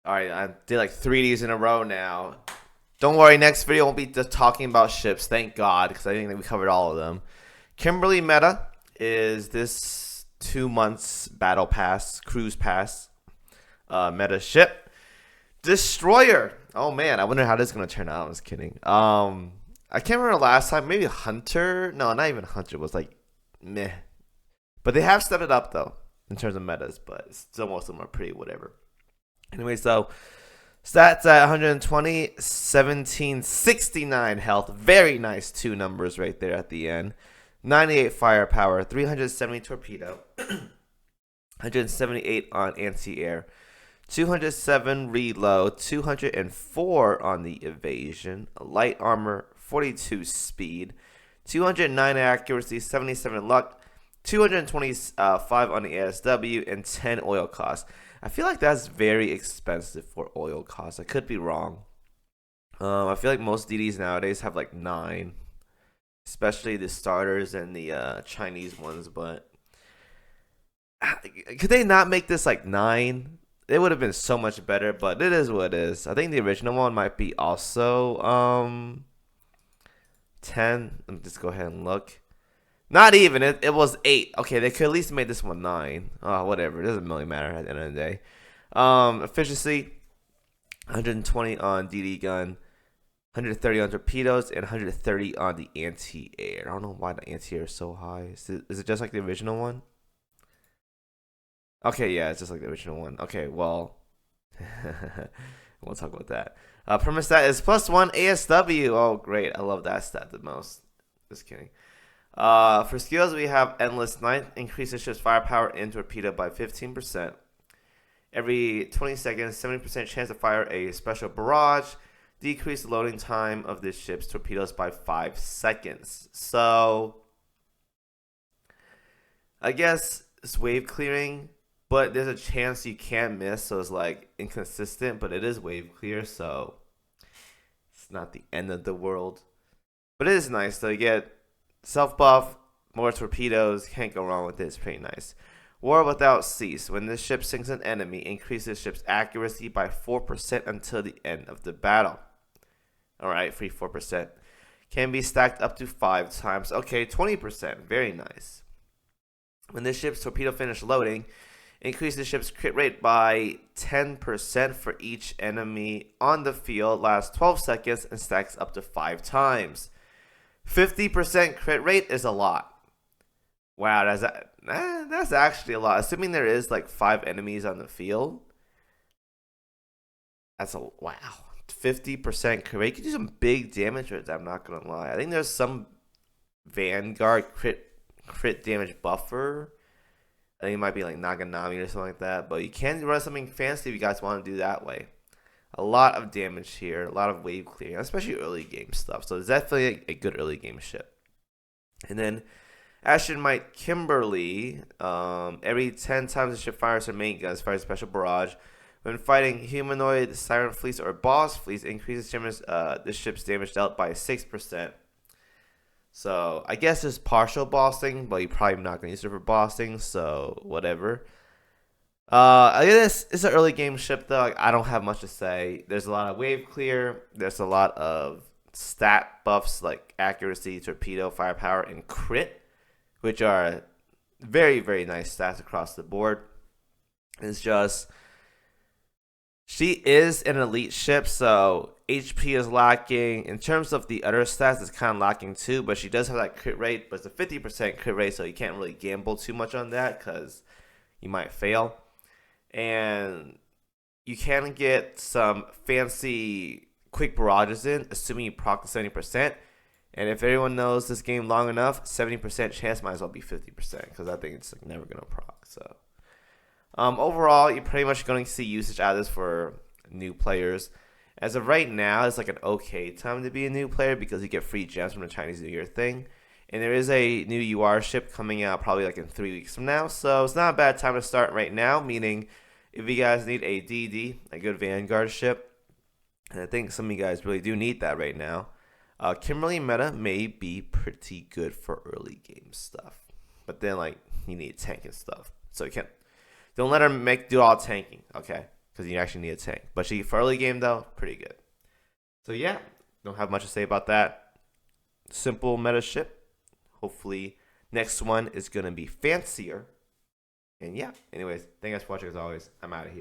All right, I did like 3Ds in a row now. Don't worry, next video won't be just talking about ships. Thank God, because I think that we covered all of them. Kimberly meta is this 2 months battle pass, cruise pass, meta ship. Destroyer. Oh man, I wonder how this is gonna turn out. I was kidding. I can't remember last time. Maybe Hunter. No, not even Hunter was like meh. But they have stepped it up though in terms of metas. But still, most of them are pretty whatever. Anyway, so stats at 120, 1769 health. Very nice two numbers right there at the end. 98 firepower, 370 torpedo, 178 on anti-air, 207 reload, 204 on the evasion, light armor, 42 speed, 209 accuracy, 77 luck, 225 on the ASW, and 10 oil cost. I feel like that's very expensive for oil costs. I could be wrong. I feel like most DDs nowadays have like 9, especially the starters and the Chinese ones. But could they not make this like 9? It would have been so much better, but it is what it is. I think the original one might be also 10. Let me just go ahead and look. Not even. It was 8. Okay, they could at least make this one 9. Oh, whatever. It doesn't really matter at the end of the day. Efficiency, 120 on DD gun, 130 on torpedoes, and 130 on the anti-air. I don't know why the anti-air is so high. Is it just like the original one? Okay, yeah, it's just like the original one. Okay, well, we'll talk about that. Perma stat is +1 ASW. Oh, great. I love that stat the most. Just kidding. For skills, we have Endless Night. Increases ship's firepower and torpedo by 15%. Every 20 seconds, 70% chance to fire a special barrage. Decrease the loading time of this ship's torpedoes by 5 seconds. So, I guess it's wave clearing, but there's a chance you can miss, so it's like inconsistent, but it is wave clear, so it's not the end of the world. But it is nice, though. You get self buff, more torpedoes, can't go wrong with it. It's pretty nice. War without cease. When this ship sinks an enemy, increase the ship's accuracy by 4% until the end of the battle. Alright, free 4%. Can be stacked up to 5 times. Okay, 20%. Very nice. When this ship's torpedo finish loading, increase the ship's crit rate by 10% for each enemy on the field, lasts 12 seconds, and stacks up to 5 times. 50% crit rate is a lot. Wow, that's actually a lot. Assuming there is like 5 enemies on the field, that's a wow. 50% crit rate. You can do some big damage with that, I'm not gonna lie. I think there's some Vanguard crit damage buffer. I think it might be like Naganami or something like that. But you can run something fancy if you guys want to do that way. A lot of damage here, a lot of wave clearing, especially early game stuff. So it's definitely a good early game ship. And then Ashenmite Kimberly, every 10 times the ship fires her main guns, fires a special barrage. When fighting humanoid, siren fleets, or boss fleets, increases the ship's damage dealt by 6%. So I guess it's partial bossing, but you're probably not going to use it for bossing, so whatever. I guess it's an early game ship though. Like, I don't have much to say. There's a lot of wave clear. There's a lot of stat buffs like accuracy, torpedo, firepower, and crit, which are very, very nice stats across the board. It's just she is an elite ship, so HP is lacking. In terms of the other stats, it's kind of lacking too, but she does have that crit rate, but it's a 50% crit rate, so you can't really gamble too much on that because you might fail. And you can get some fancy quick barrages in, assuming you proc to 70%. And if everyone knows this game long enough, 70% chance might as well be 50% because I think it's like never gonna proc. So overall, you're pretty much going to see usage out of this for new players. As of right now, it's like an okay time to be a new player because you get free gems from the Chinese New Year thing. And there is a new UR ship coming out probably like in 3 weeks from now. So it's not a bad time to start right now, meaning if you guys need a DD, a good Vanguard ship, and I think some of you guys really do need that right now, Kimberly meta may be pretty good for early game stuff. But then like you need tank and stuff. So you can't don't let her do all tanking, okay? because you actually need a tank. But she for early game though, pretty good. So yeah, don't have much to say about that. Simple meta ship. Hopefully next one is gonna be fancier. And yeah, anyways, thank you guys for watching as always. I'm out of here.